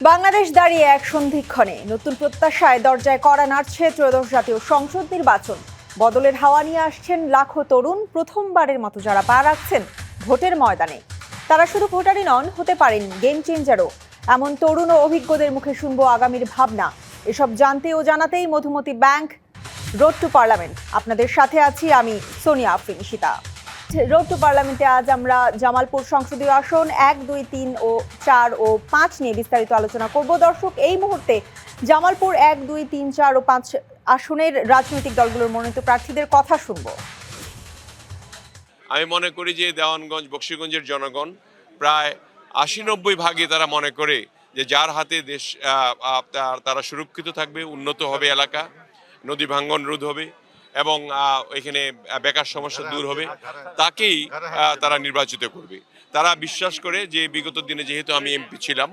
বাংলাদেশ দাঁড়িয়ে এক সন্ধিক্ষণে নতুন প্রত্যাশায় দরজায় কড়া নাড়ছে ত্রয়োদশ জাতীয় সংসদ নির্বাচন। বদলের হাওয়া নিয়ে আসছেন লাখো তরুণ, প্রথমবারের মতো যারা পা রাখছেন ভোটের ময়দানে। তারা শুধু ভোটারই নন, হতে পারেন গেম চেঞ্জারও। এমন তরুণ ও অভিজ্ঞদের মুখে শুনবো আগামীর ভাবনা। এসব জানতে ও জানাতেই Madhumati bank road to parliament. আপনাদের সাথে আছি আমি সোনিয়া আফরিন শীতা। রোড টু পার্লামেন্টে আজ আমরা জামালপুর সংসদীয় আসন 1, 2, 3 ও 4 ও 5 নিয়ে বিস্তারিত আলোচনা করব। দর্শক, এই মুহূর্তে জামালপুর 1, 2, 3, 4 ও 5 আসনের রাজনৈতিক দলগুলোর মনোনীত প্রার্থীদের কথা শুনবো। আমি মনে করি যে দেওয়ানগঞ্জ বকশীগঞ্জের জনগণ প্রায় 80-90 ভাগে তারা মনে করে যে যার হাতে দেশ তারা সুরক্ষিত থাকবে, উন্নত হবে এলাকা, নদী ভাঙ্গন রোধ হবে এবং এখানে বেকার সমস্যা দূর হবে, তাকেই তারা নির্বাচিত করবে। তারা বিশ্বাস করে যে বিগত দিনে যেহেতু আমি এমপি ছিলাম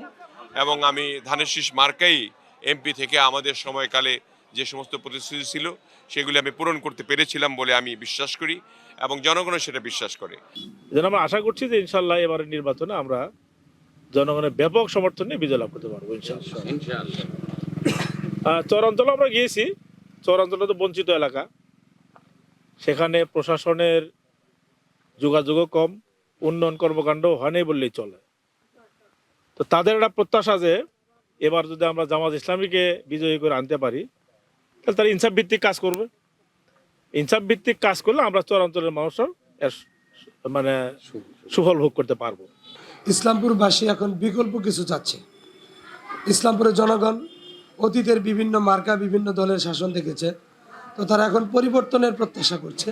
এবং আমি ধানের শীষ মার্কাই এমপি থেকে আমাদের সময়কালে যে সমস্ত প্রতিশ্রুতি ছিল সেগুলি আমি পূরণ করতে পেরেছিলাম বলে আমি বিশ্বাস করি এবং জনগণও সেটা বিশ্বাস করে। যেন আমরা আশা করছি যে ইনশাল্লাহ এবারের নির্বাচনে আমরা জনগণের ব্যাপক সমর্থনে বিজয় লাভ করতে পারবো ইনশাল্লাহ। চরাঞ্চলে আমরা গিয়েছি, চরাঞ্চলে তো বঞ্চিত এলাকা, সেখানে প্রশাসনের যোগাযোগও কম, উন্নয়ন কর্মকাণ্ড হয়নি বললেই চলে। তো তাদের একটা প্রত্যাশা যে এবার যদি আমরা জামাত ইসলামীকে বিজয়ী করে আনতে পারি তাহলে তারা ইনসাফ ভিত্তিক কাজ করবে। ইনসাফ ভিত্তিক কাজ করলে আমরা চরাঞ্চলের মানুষও মানে সুফল ভোগ করতে পারবো। ইসলামপুরবাসী এখন বিকল্প কিছু চাচ্ছে। ইসলামপুরের জনগণ অতীতের বিভিন্ন মার্কা বিভিন্ন দলের শাসন দেখেছে, তো তারা এখন পরিবর্তনের প্রত্যাশা করছে।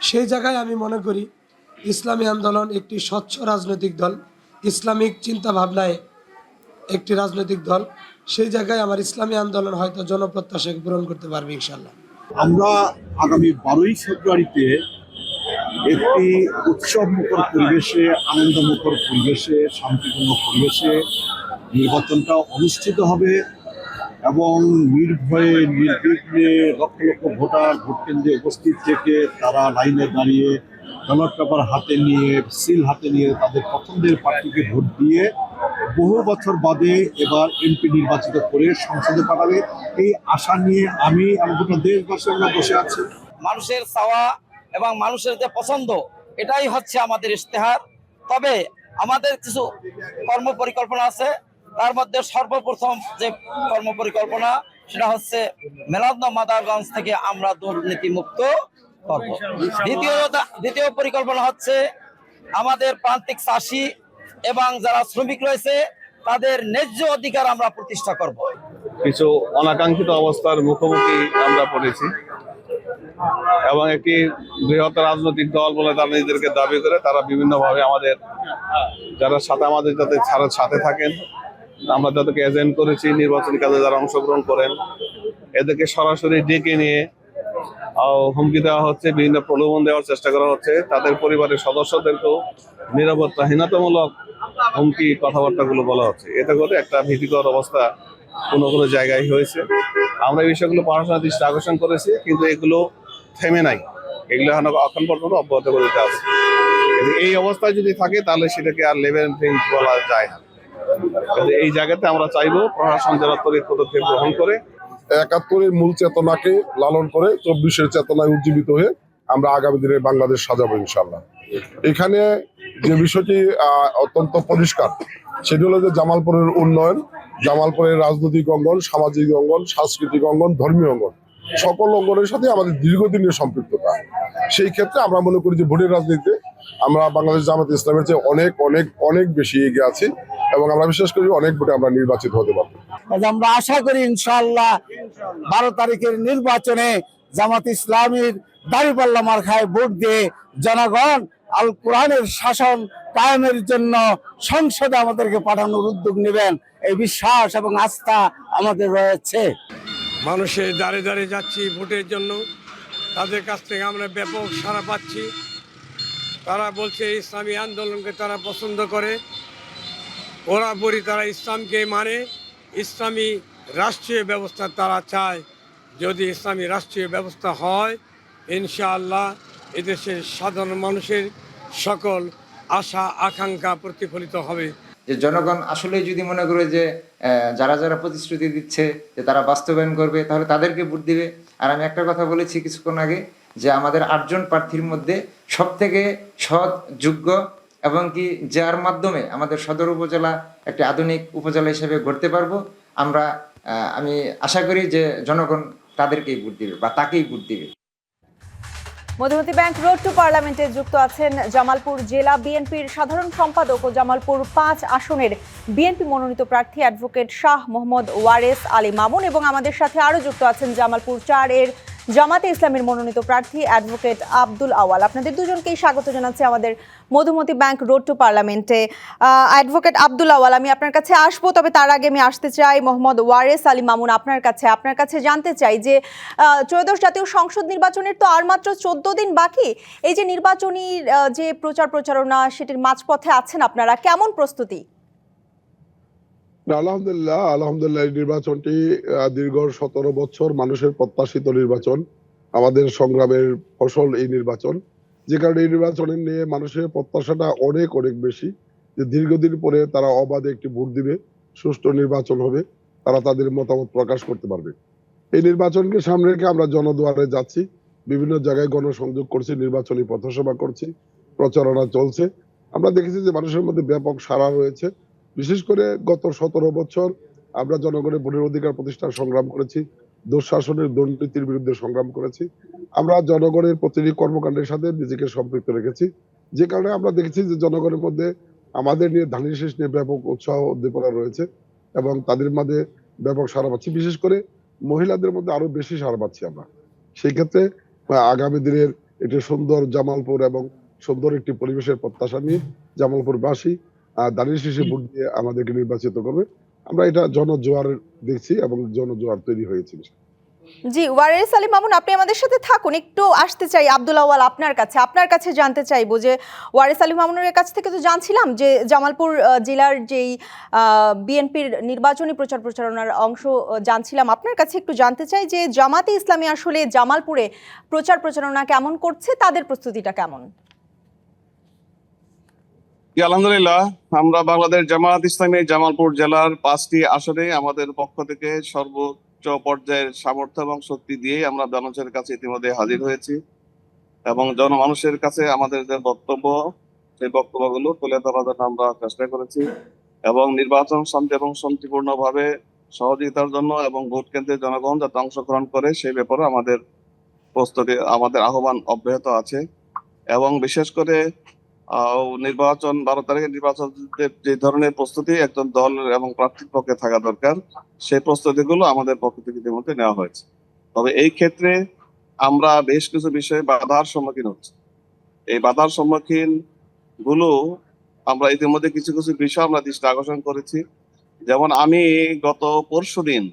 সেই জায়গায় আমি মনে করি ইসলামী আন্দোলন একটি স্বচ্ছ রাজনৈতিক দল, ইসলামিক চিন্তা ভাবনায় একটি রাজনৈতিক দল। সেই জায়গায় আমার ইসলামী আন্দোলন হয়তো জনপ্রত্যাশাকে পূরণ করতে পারবে ইনশাল্লাহ। আমরা আগামী 12ই ফেব্রুয়ারিতে একটি উৎসবমুখর পরিবেশে, আনন্দমুখর পরিবেশে, শান্তিপূর্ণ পরিবেশে নির্বাচনটা অনুষ্ঠিত হবে এবং নির্ভয়ে নির্বিঘ্নে লক্ষ লক্ষ ভোটার ভোট কেন্দ্রে উপস্থিত থেকে তারা লাইনে দাঁড়িয়ে ব্যালট পেপার হাতে নিয়ে, সিল হাতে নিয়ে তাদের পছন্দের প্রার্থীকে ভোট দিয়ে বহু বছর বাদে এবার এমপি নির্বাচিত করে সংসদে পাঠাবে, এই আশা নিয়ে আমি গোটা দেশবাসী আমরা বসে আছি। মানুষের চাওয়া এবং মানুষের যে পছন্দ, এটাই হচ্ছে আমাদের ইশতেহার। তবে আমাদের কিছু কর্ম পরিকল্পনা আছে, তার মধ্যে সর্বপ্রথম যে কর্ম পরিকল্পনা সেটা হচ্ছে মেলান্দহ মাদারগঞ্জ থেকে আমরা দুর্নীতি মুক্ত করব। দ্বিতীয় পরিকল্পনা হচ্ছে আমাদের প্রান্তিক চাষি এবং যারা শ্রমিক রয়েছে তাদের ন্যায্য অধিকার আমরা প্রতিষ্ঠা করব। কিছু অনাকাঙ্ক্ষিত অবস্থার মুখোমুখি আমরা পড়েছি এবং একটি বৃহৎ রাজনৈতিক দল বলে তারা নিজেদেরকে দাবি করে তারা বিভিন্নভাবে আমাদের যারা সাথে আমাদের যাতে সাথে থাকেন, আমরা যাদেরকে এজেন্ট করেছি নির্বাচনী কাজে যারা অংশগ্রহণ করেন, এদেরকে সরাসরি ডেকে নিয়ে হুমকি দেওয়া হচ্ছে, বিভিন্ন প্রলোভন দেওয়ার চেষ্টা করা হচ্ছে। তাদের পরিবারের সদস্যদেরকেও নিরাপত্তাহীনতামূলক হুমকি কথাবার্তাগুলো বলা হচ্ছে। এতে করে একটা ভীতিকর অবস্থা কোনো কোনো জায়গায় হয়েছে। আমরা এই বিষয়গুলো পড়াশোনার দৃষ্টি আকর্ষণ করেছি, কিন্তু এগুলো থেমে নাই, এগুলো এখন পর্যন্ত অব্যাহত করে দিতে হবে। এই অবস্থায় যদি থাকে তাহলে সেটাকে আর লেভেল প্লেইং বলা যায় না। এই জায়গাতে আমরা চাইবো প্রশাসন যারা তরিত পদক্ষেপ গ্রহণ করে ৭১-এর মূল চেতনাকে লালন করে ২৪-এর চেতনায় উজ্জীবিত হয়ে আমরা আগামী দিনে বাংলাদেশ সাজাবো ইনশাল্লাহ। এখানে যে বিষয়টি অত্যন্ত পরিষ্কার সেটি হলো যে জামালপুরের উন্নয়ন, জামালপুরের রাজনৈতিক অঙ্গন, সামাজিক অঙ্গন, সাংস্কৃতিক অঙ্গন, ধর্মীয় অঙ্গন, সকল অঙ্গনের সাথে আমাদের দীর্ঘদিনের সম্পৃক্ততা। সেই ক্ষেত্রে আমরা মনে করি যে ভোটের রাজনীতিতে আমরা বাংলাদেশ জামাত ইসলামের চেয়ে অনেক অনেক অনেক বেশি এগিয়ে আছি এবং আমরা বিশ্বাস করি অনেক ভোটে আমরা নির্বাচিত হতে পারবো। আমরা আশা করি ইনশাআল্লাহ 12 তারিখের নির্বাচনে জামাত ইসলামীর দাঁড়িপাল্লা মার্কায় ভোট দিয়ে জনগণ আল কোরআনের শাসন কায়েমের জন্য সংসদে আমাদেরকে পাঠানোর উদ্যোগ নেবেন, এই বিশ্বাস এবং আস্থা আমাদের রয়েছে। মানুষের দাঁড়ে দাঁড়িয়ে যাচ্ছি ভোটের জন্য, তাদের কাছ থেকে আমরা ব্যাপক সাড়া পাচ্ছি। তারা বলছে ইসলামী আন্দোলনকে তারা পছন্দ করে, বরাবরই তারা ইসলামকে মানে, ইসলামী রাষ্ট্রীয় ব্যবস্থা তারা চায়। যদি ইসলামী রাষ্ট্রীয় ব্যবস্থা হয় ইনশাআল্লাহ এদেশের সাধারণ মানুষের সকল আশা আকাঙ্ক্ষা প্রতিফলিত হবে। যে জনগণ আসলে যদি মনে করে যে যারা যারা প্রতিশ্রুতি দিচ্ছে যে তারা বাস্তবায়ন করবে, তাহলে তাদেরকে ভোট দিবে। আর আমি একটা কথা বলেছি কিছুক্ষণ আগে, যে আমাদের 8 জন প্রার্থীর মধ্যে সবথেকে সৎ, যোগ্য এবং কি যার মাধ্যমে আমাদের সদর উপজেলা একটি আধুনিক উপজেলা হিসেবে গড়তে পারবো আমি আশা করি যে জনগণ তাদেরকেই ভোট দিবে বা তাকেই ভোট দিবে। মধুমতি ব্যাংক রোড টু পার্লামেন্টে যুক্ত আছেন জামালপুর জেলা বিএনপির সাধারণ সম্পাদক ও জামালপুর 5 আসনের বিএনপি মনোনীত প্রার্থী অ্যাডভোকেট শাহ মোহাম্মদ ওয়ারেস আলী মামুন, এবং আমাদের সাথে আরও যুক্ত আছেন জামালপুর 4 এর জামাতে ইসলামের মনোনীত প্রার্থী অ্যাডভোকেট আব্দুল আওয়াল। আপনাদের দুজনকেই স্বাগত জানাচ্ছি আমাদের মধুমতি ব্যাংক রোড টু পার্লামেন্টে। অ্যাডভোকেট আব্দুল আওয়াল, আমি আপনার কাছে আসবো, তবে তার আগে আমি আসতে চাই মোহাম্মদ ওয়ারেস আলী মামুন আপনার কাছে জানতে চাই যে ত্রয়োদশ জাতীয় সংসদ নির্বাচনের তো আর মাত্র 14 দিন বাকি। এই যে নির্বাচনী যে প্রচারণা, সেটির মাঝপথে আছেন আপনারা, কেমন প্রস্তুতি? আলহামদুলিল্লাহ এই নির্বাচনটি দীর্ঘ 17 বছর মানুষের প্রত্যাশিত নির্বাচন, আমাদের সংগ্রামের ফসল এই নির্বাচন, যে কারণে এই নির্বাচনের নিয়ে মানুষের প্রত্যাশাটা অনেক বেশি, যে দীর্ঘদিন পরে তারা অবাধে একটি ভোট দিবে, সুষ্ঠু নির্বাচন হবে, তারা তাদের মতামত প্রকাশ করতে পারবে। এই নির্বাচনকে সামনে রেখে আমরা জনদুয়ারে যাচ্ছি, বিভিন্ন জায়গায় গণসংযোগ করছি, নির্বাচনী পথসভা করছি, প্রচারণা চলছে। আমরা দেখেছি যে মানুষের মধ্যে ব্যাপক সাড়া রয়েছে। বিশেষ করে গত 17 বছর আমরা জনগণের ভোটের অধিকার প্রতিষ্ঠার সংগ্রাম করেছি, দুঃশাসনের দুর্নীতির বিরুদ্ধে সংগ্রাম করেছি। আমরা জনগণের প্রতিটি কর্মকাণ্ডের সাথে নিজেকে সম্পৃক্ত রেখেছি, যে কারণে আমরা দেখেছি যে জনগণের মধ্যে আমাদের নিয়ে ধানের শীষ নিয়ে ব্যাপক উৎসাহ উদ্দীপনা রয়েছে এবং তাদের মাঝে ব্যাপক সাড়া পাচ্ছি। বিশেষ করে মহিলাদের মধ্যে আরো বেশি সাড়া পাচ্ছি আমরা। সেই ক্ষেত্রে আগামী দিনের একটি সুন্দর জামালপুর এবং সুন্দর একটি পরিবেশের প্রত্যাশা নিয়ে জামালপুরবাসী দাঁড়িয়ে শীষে ভোট দিয়ে আমাদেরকে নির্বাচিত করবে। আমরা এটা জনজোয়ার দেখছি এবং জনজোয়ার তৈরি হয়েছে। জি, ওয়ারেস আলী মামুন, আপনি আমাদের সাথে থাকুন। একটু আসতে চাই আব্দুল আওয়াল আপনার কাছে জানতে চাইবো যে ওয়ারেস আলী মামুনের কাছ থেকে তো জানছিলাম যে জামালপুর জেলার যেই বিএনপির নির্বাচনী প্রচারণার অংশ জানছিলাম, আপনার কাছে একটু জানতে চাই যে জামাতে ইসলামী আসলে জামালপুরে প্রচারণা কেমন করছে, তাদের প্রস্তুতিটা কেমন? আলহামদুলিল্লাহ, আমরা বাংলাদেশ জামাত ইসলামী জামালপুর জেলার 5টি আসনে আমাদের পক্ষ থেকে সর্বোচ্চ পর্যায়ের সামর্থ্য এবং শক্তি দিয়ে আমরা জনগণের কাছে ইতিমধ্যে হাজির হয়েছি এবং জনমানুষের কাছে আমাদের যে বক্তব্য, সেই বক্তব্যগুলো তুলে ধরার জন্য আমরা চেষ্টা করেছি এবং নির্বাচন শান্তি এবং শান্তিপূর্ণভাবে সহযোগিতার জন্য এবং ভোট কেন্দ্রে জনগণ যাতে অংশগ্রহণ করে সেই ব্যাপারে আমাদের প্রস্তুতি, আমাদের আহ্বান অব্যাহত আছে। এবং বিশেষ করে নির্বাচন 12 তারিখের নির্বাচন যে ধরনের প্রস্তুতি একজন দল এবং প্রার্থীর পক্ষে থাকা দরকার, সেই প্রস্তুতিগুলো আমাদের পক্ষ থেকে ইতিমধ্যে নেওয়া হয়েছে। তবে এই ক্ষেত্রে আমরা বেশ কিছু বিষয়ে বাধার সম্মুখীন হচ্ছি। এই বাধার সম্মুখীন গুলো আমরা ইতিমধ্যে কিছু বিষয় আমরা দৃষ্টি আকর্ষণ করেছি। যেমন আমি গত পরশুদিন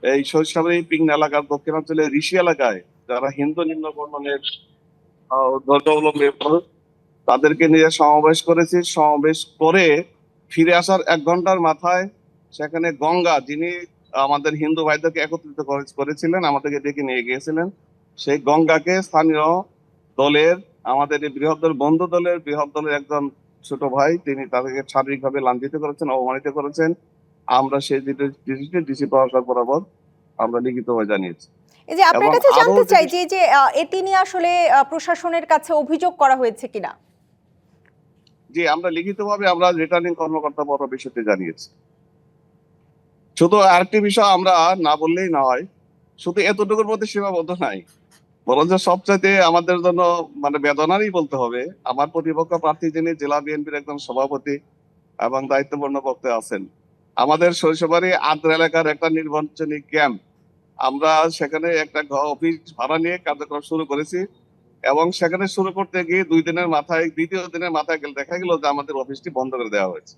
এই সরিষাবাড়ি পিং এলাকার দক্ষিণাঞ্চলের ঋষি এলাকায় যারা হিন্দু নিম্নবর্ণের ধর্মাবলম্বী তাদেরকে নিয়ে সমাবেশ করেছি। সমাবেশ করে ফিরে আসার 1 ঘন্টার মাথায় সেখানে গঙ্গা, যিনি আমাদের হিন্দু ভাইদেরকে একত্রিত করেছিলেন, আমাদেরকে ডেকে নিয়ে গিয়েছিলেন, সেই গঙ্গাকে স্থানীয় দলের, আমাদের এই বৃহত্তর বন্ধু দলের একজন ছোট ভাই, তিনি তাদেরকে শারীরিকভাবে লাঞ্ছিত করেছেন, অপমানিত করেছেন। আমরা সেই ডিসি প্রশাসক বরাবর আমরা লিখিতভাবে জানিয়েছি। এই যে আপনার কাছে জানতে চাই যে এটি নিয়ে আসলে প্রশাসনের কাছে অভিযোগ করা হয়েছে কিনা? জি, আমরা লিখিতভাবে আমরা রিটার্নিং কর্মকর্তা বড় বিষয়টি জানিয়েছি। শুধু আরেকটি বিষয় আমরা না বললেই নয়, শুধু এতটুকুর মধ্যে সীমাবদ্ধ নাই, বরঞ্চ সবচাইতে আমাদের জন্য বেদনারই বলতে হবে, আমার প্রতিপক্ষ প্রার্থী যিনি জেলা বিএনপির একজন সভাপতি এবং দায়িত্বপূর্ণ পদে আছেন, আমাদের সরিষাবাড়ি আদ্রা এলাকার একটা নির্বাচনী ক্যাম্প, আমরা সেখানে একটা অফিস ভাড়া নিয়ে কার্যক্রম শুরু করেছি এবং সেখানে শুরু করতে গিয়ে 2 দিনের মাথায়, দ্বিতীয় দিনের মাথায় দেখা গেল যে আমাদের অফিসটি বন্ধ করে দেওয়া হয়েছে।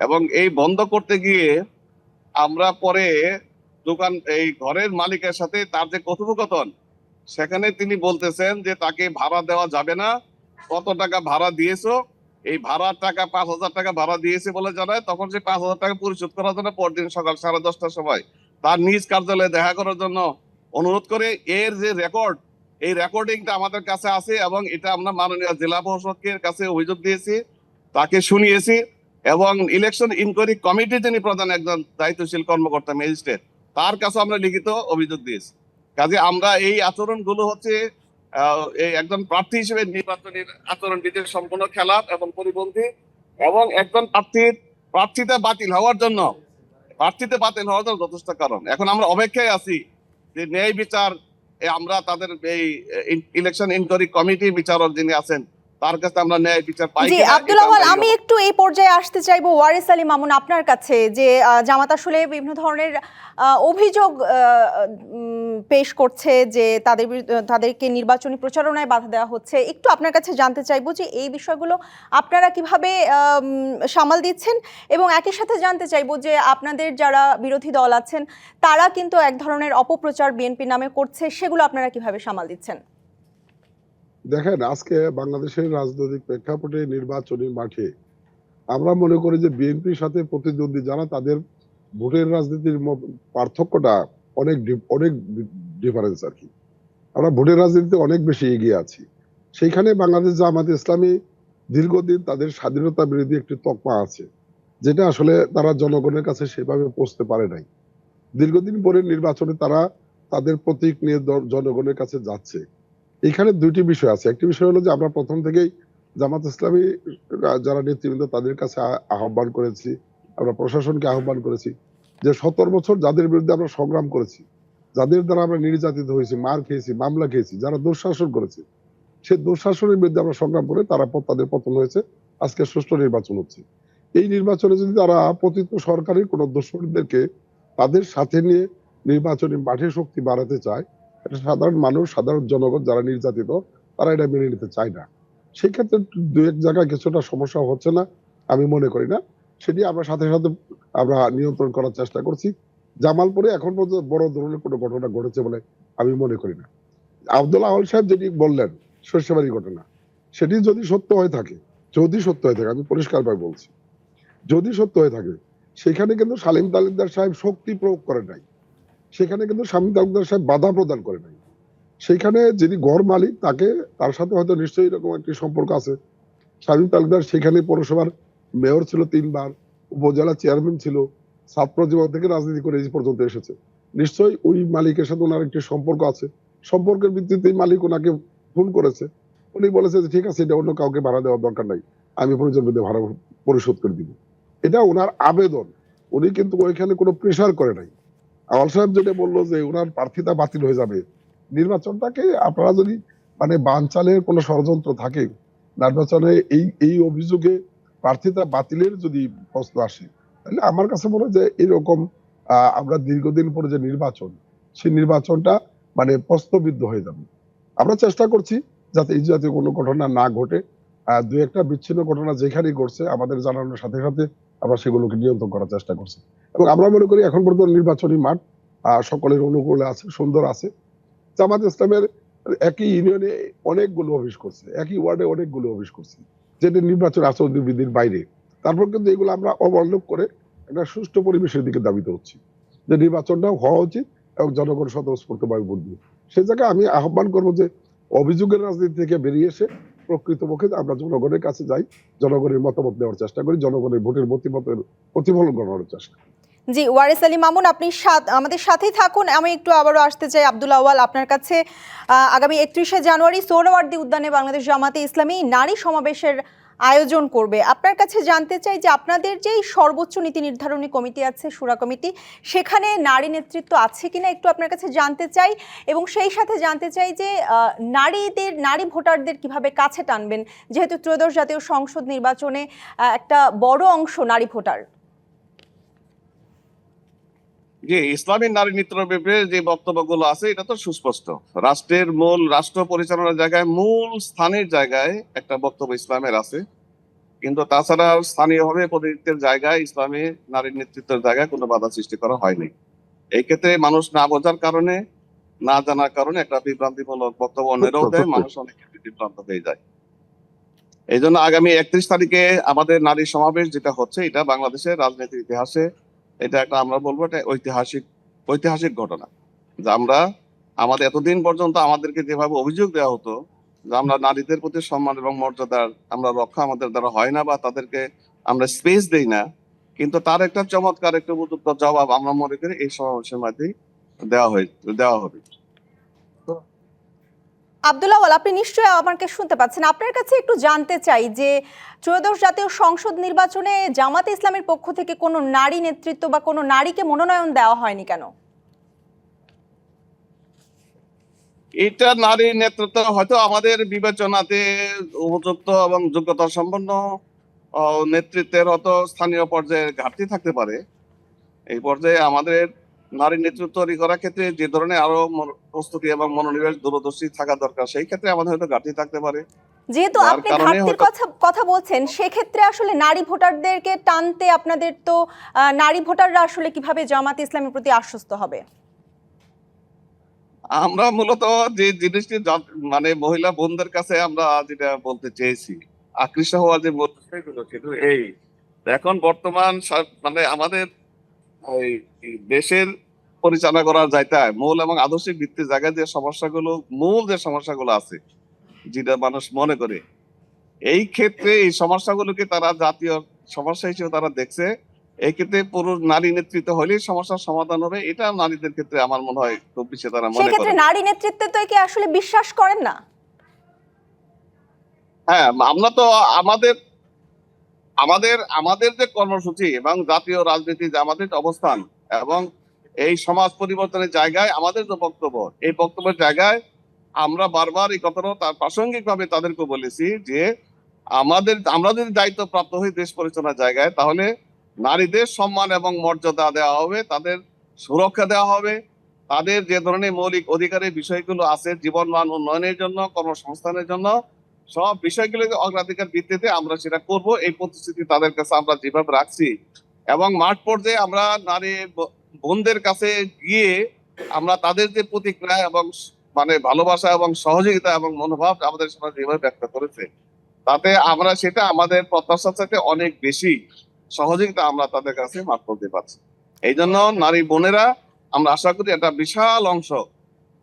এবং এই বন্ধ করতে গিয়ে আমরা পরে এই ঘরের মালিকের সাথে তার যে কথোপকথন, সেখানে তিনি বলতেছেন যে তাকে ভাড়া দেওয়া যাবে না, কত টাকা ভাড়া দিয়েছো, এই ভাড়ার টাকা 5,000 টাকা ভাড়া দিয়েছে বলে জানায়। তখন সে 5,000 টাকা পরিশোধ করার জন্য পরদিন সকাল 10:30টার সময় তার নিজ কার্যালয়ে দেখা করার জন্য অনুরোধ করে। এর যে রেকর্ড, এই রেকর্ডিংটা আমাদের কাছে আছে এবং এটা আমরা মাননীয় জেলা প্রশাসকের কাছে অভিযোগ দিয়েছি, তাকে শুনিয়েছি এবং ইলেকশন ইনকোয়ারি কমিটি যিনি প্রধান একজন দায়িত্বশীল কর্মকর্তা ম্যাজিস্ট্রেট, তার কাছে আমরা লিখিত অভিযোগ দিয়েছি। কাজে আমরা এই আচরণগুলো হচ্ছে এই একজন প্রার্থী হিসেবে নির্বাচনের আচরণবিধির সম্পূর্ণ খেলাফ এবং পরিপন্থী, এবং একজন প্রার্থীতে বাতিল হওয়ার জন্য যথেষ্ট কারণ। এখন আমরা অপেক্ষায় আছি যে ন্যায় বিচার, আমরা তাদের এই ইলেকশন ইনকোয়ারি কমিটি বিচারক যিনি আছেন তার কাছে আমরা ন্যায় বিচার পাই জি কিনা, আব্দুল আওয়াল, আমি একটু এই পর্যায়ে আসতে চাইবো ওয়ারিস আলী মামুন আপনার কাছে, যে জামাত আসলে বিভিন্ন ধরনের অভিযোগ পেশ করছে যে তাদেরকে নির্বাচনী প্রচারণায় বাধা দেওয়া হচ্ছে। একটু আপনার কাছে জানতে চাইবো যে এই বিষয়গুলো আপনারা কিভাবে সামাল দিচ্ছেন, এবং একই সাথে জানতে চাইবো যে আপনাদের যারা বিরোধী দল আছেন তারা কিন্তু এক ধরনের অপপ্রচার বিএনপি নামে করছে, সেগুলো আপনারা কিভাবে সামাল দিচ্ছেন? দেখেন, আজকে বাংলাদেশের রাজনৈতিক প্রেক্ষাপটে নির্বাচনী মাঠে আমরা মনে করি যে বিএনপির সাথে প্রতিদ্বন্দ্বী যারা, তাদের ভোটের রাজনীতির পার্থক্যটা অনেক ডিফারেন্স আর কি। আমরা ভোটের রাজনীতিতে অনেক বেশি এগিয়ে আছি। সেইখানে বাংলাদেশ জামাত ইসলামী দীর্ঘদিন তাদের স্বাধীনতা বিরোধী একটি তকমা আছে, যেটা আসলে তারা জনগণের কাছে সেভাবে পৌঁছতে পারে নাই। দীর্ঘদিন পরে নির্বাচনে তারা তাদের প্রতীক নিয়ে জনগণের কাছে যাচ্ছে। এখানে দুইটি বিষয় আছে। একটি বিষয় হলো যে আমরা প্রথম থেকেই জামাত ইসলামী যারা নেতৃবৃন্দ তাদের কাছে আহ্বান করেছি, আমরা প্রশাসনকে আহ্বান করেছি যে 17 বছর যাদের বিরুদ্ধে আমরা সংগ্রাম করেছি, যাদের দ্বারা আমরা নির্যাতিত হয়েছি, মার খেয়েছি, মামলা খেয়েছি, যারা দুঃশাসন করেছে, সেই দুঃশাসনের বিরুদ্ধে আমরা সংগ্রাম করে তাদের পতন হয়েছে। আজকে সুষ্ঠু নির্বাচন হচ্ছে। এই নির্বাচনে যদি তারা পতিত সরকারের কোন দোষরদেরকে তাদের সাথে নিয়ে নির্বাচনী মাঠে শক্তি বাড়াতে চায়, এটা সাধারণ মানুষ, সাধারণ জনগণ যারা নির্যাতিত, তারা এটা মেনে নিতে চায় না। সেই ক্ষেত্রে দু এক জায়গায় কিছুটা সমস্যা হচ্ছে না আমি মনে করি না, সেটি আমরা সাথে সাথে আমরা নিয়ন্ত্রণ করার চেষ্টা করছি। জামালপুরে এখন পর্যন্ত বড় ধরনের কোনো ঘটনা ঘটেছে বলে আমি মনে করি না। আব্দুল আওয়াল সাহেব যেটি বললেন সরষেবাড়ি ঘটনা, সেটি যদি সত্য হয়ে থাকে, আমি পরিষ্কারভাবে বলছি, যদি সত্য হয়ে থাকে, সেখানে কিন্তু সালিম তালুকদার সাহেব শক্তি প্রয়োগ করে নাই, সেখানে কিন্তু সালিম তালুকদার সাহেব বাধা প্রদান করে নাই। সেখানে যিনি ঘর মালিক তার সাথে হয়তো নিশ্চয়ই এরকম একটি সম্পর্ক আছে। সালিম তালুকদার সেখানে পৌরসভার মেয়র ছিল 3 বার, উপজেলা চেয়ারম্যান ছিল, ছাত্র জীবন থেকে রাজনীতি করে এই পর্যন্ত এসেছে। নিশ্চয়ই ওই মালিকের সাথে ওনার একটি সম্পর্ক আছে। সম্পর্কের ভিত্তিতে মালিক ওনাকে ফোন করেছে, উনি বলেছে যে ঠিক আছে, এটা অন্য কাউকে ভাড়া দেওয়ার দরকার নাই, আমি প্রয়োজন বোধে ভাড়া পরিশোধ করে দিব। এটা ওনার আবেদন, উনি কিন্তু ওইখানে কোনো প্রেশার করে নাই। আওয়াল সাহেব যেটা বললো যে ওনার প্রার্থিতা বাতিল হয়ে যাবে, নির্বাচনটাকে আপনারা যদি বানচালের কোনো ষড়যন্ত্র থাকে, নির্বাচনে এই অভিযোগে প্রার্থিতা বাতিলের যদি প্রশ্ন আসে, তাহলে আমার কাছে মনে হয় যে এরকম আমরা দীর্ঘদিন পরে যে নির্বাচন, সেই নির্বাচনটা প্রশ্নবিদ্ধ হয়ে যাবে। আমরা চেষ্টা করছি যাতে এই জাতীয় কোনো ঘটনা না ঘটে। দু একটা বিচ্ছিন্ন ঘটনা যেখানেই ঘটছে আমাদের জানানোর সাথে সাথে আমরা সেগুলোকে নিয়ন্ত্রণ করার চেষ্টা করছি, এবং আমরা মনে করি এখন পর্যন্ত নির্বাচনী মাঠ সকলের অনুকূলে আছে, সুন্দর আছে। জামাত ইসলামের একই ইউনিয়নে অনেকগুলো অফিস করছে, একই ওয়ার্ডে অনেকগুলো অফিস করছে, যেটা নির্বাচন আচরণবিধির বাইরে। তারপর কিন্তু এগুলো আমরা অবলোক করে একটা সুষ্ঠু পরিবেশের দিকে দাবিত হচ্ছি, যে নির্বাচনটাও হওয়া উচিত এবং জনগণ স্বতঃস্ফূর্তভাবে ভোট দিবে। সে জায়গায় আমি আহ্বান করবো যে অভিযোগের রাজনীতি থেকে বেরিয়ে এসে প্রকৃতপক্ষে আমরা জনগণের কাছে যাই, জনগণের মতামত নেওয়ার চেষ্টা করি, জনগণের ভোটের প্রতিফলন করানোর চেষ্টা করি। জি ওয়ারিস আলী মামুন, আপনি আমাদের সাথেই থাকুন। আমি একটু আবারও আসতে চাই আব্দুল আওয়াল আপনার কাছে। আগামী 31শে জানুয়ারি সোহরাওয়ার্দী উদ্যানে বাংলাদেশ জামাতে ইসলামী নারী সমাবেশের আয়োজন করবে। আপনার কাছে জানতে চাই যে আপনাদের যেই সর্বোচ্চ নীতি নির্ধারণী কমিটি আছে, শুরা কমিটি, সেখানে নারী নেতৃত্ব আছে কিনা একটু আপনার কাছে জানতে চাই, এবং সেই সাথে জানতে চাই যে নারী ভোটারদের কিভাবে কাছে টানবেন, যেহেতু ত্রয়োদশ জাতীয় সংসদ নির্বাচনে একটা বড় অংশ নারী ভোটার। যে ইসলামী নারী নেতৃত্বের ব্যাপারে যে বক্তব্যগুলো আছে এটা তো সুস্পষ্ট। রাষ্ট্র পরিচালনার জায়গায় মূল স্থানের জায়গায় একটা বক্তব্য ইসলামের আছে, কিন্তু তাছাড়া স্থানীয়ভাবে প্রতিনিধিত্বের জায়গায় ইসলামী নারী নেতৃত্বের জায়গায় কোনো বাধা সৃষ্টি করা হয়নি। এই ক্ষেত্রে মানুষ না বোঝার কারণে, না জানার কারণে একটা বিভ্রান্তিমূলক বক্তব্য অন্যরাও দেয়, মানুষ অনেক ক্ষেত্রে বিভ্রান্ত হয়ে যায়। এই জন্য আগামী 31 তারিখে আমাদের নারী সমাবেশ যেটা হচ্ছে, এটা বাংলাদেশের রাজনীতির ইতিহাসে এটা একটা, আমরা বলবো এটা ঐতিহাসিক ঘটনা। যে আমাদের এতদিন পর্যন্ত আমাদেরকে যেভাবে অভিযোগ দেওয়া হতো যে আমরা নারীদের প্রতি সম্মান এবং মর্যাদার আমরা রক্ষা আমাদের দ্বারা হয় না, বা তাদেরকে আমরা স্পেস দেই না, কিন্তু তার একটা চমৎকার একটা উপযুক্ত জবাব আমরা মনে করি এই সমাবেশের মাধ্যমে দেওয়া হবে। আব্দুল্লাহ ওয়াল, আপনি নিশ্চয়ই আমাকে শুনতে পাচ্ছেন। আপনার কাছে একটু জানতে চাই যে ত্রয়োদশ জাতীয় সংসদ নির্বাচনে জামাতে ইসলামের পক্ষ থেকে কোনো নারী নেতৃত্ব বা কোনো নারীকে মনোনয়ন দেওয়া হয়নি কেন? এটা নারী নেতৃত্ব হয়তো আমাদের বিবেচনাতে উপযুক্ত এবং যোগ্যতা সম্পন্ন নেতৃত্বের হয়তো স্থানীয় পর্যায়ে ঘাটতি থাকতে পারে। এই পর্যায়ে আমাদের নারী নেতৃত্ব তৈরি করার ক্ষেত্রে যে ধরনের আরো প্রস্তুতি এবং মনোনিবেশ দূরদর্শী থাকা দরকার, সেই ক্ষেত্রে আমাদের হয়তো ঘাটতি থাকতে পারে। যেহেতু আপনি ঘাটতির কথা বলছেন, সেক্ষেত্রে আসলে নারী ভোটারদেরকে টানতে আপনাদের তো নারী ভোটাররা আসলে কিভাবে জামাত ইসলামের প্রতি আশ্বস্ত হবে? আমরা মূলত যে জিনিসটি মানে মহিলা বোনদের কাছে আমরা যেটা বলতে চেয়েছি, আকৃষ্ট হওয়ার যে বিষয়গুলো কিন্তু এই এখন বর্তমান মানে আমাদের এই দেশের পরিচালনা করার যাইতে মূল এবং আদর্শিক ভিত্তির জায়গায় যে মূল যে সমস্যাগুলো আছে, যেটা মানুষ মনে করে, এই ক্ষেত্রে এই সমস্যাগুলোকে তারা জাতীয় সমস্যা হিসেবে তারা দেখছে। এই ক্ষেত্রে পুরুষ নারী নেতৃত্ব হলেই সমস্যার সমাধান হবে, এটা নারীদের ক্ষেত্রে আমার মনে হয় খুব বেশি তারা মনে করে। সেক্ষেত্রে নারী নেতৃত্বে তো কি আসলে বিশ্বাস করেন না? হ্যাঁ, আমরা তো আমাদের আমাদের আমাদের যে কর্মসূচি এবং জাতীয় রাজনীতি যে আমাদের অবস্থান এবং এই সমাজ পরিবর্তনের জায়গায় আমাদের যে বক্তব্য, এই বক্তব্যের জায়গায় আমরা বারবার এই কথাটা তার প্রাসঙ্গিকভাবে তাদেরকে বলেছি যে আমরা যদি দায়িত্ব প্রাপ্ত হই দেশ পরিচালনার জায়গায়, তাহলে নারীদের সম্মান এবং মর্যাদা দেওয়া হবে, তাদের সুরক্ষা দেওয়া হবে, তাদের যে ধরনের মৌলিক অধিকারের বিষয়গুলো আছে জীবন মান উন্নয়নের জন্য, কর্মসংস্থানের জন্য, সব বিষয়গুলোকে অগ্রাধিকার ভিত্তিতে আমরা সেটা করব। এই প্রতিশ্রুতি তাদের কাছে আমরা যেভাবে রাখছি এবং মাঠ পর্যায়ে আমরা নারী বোনদের কাছে গিয়ে আমরা তাদের যে প্রতিক্রিয়া এবং মানে ভালোবাসা এবং সহযোগিতা এবং মনোভাব আমাদের সমাজ যেভাবে ব্যক্ত করেছে, তাতে আমরা সেটা আমাদের প্রত্যাশার চাইতে অনেক বেশি সহযোগিতা আমরা তাদের কাছে মাঠ পর্যায়ে পাচ্ছি। এই জন্য নারী বোনেরা, আমরা আশা করি একটা বিশাল অংশ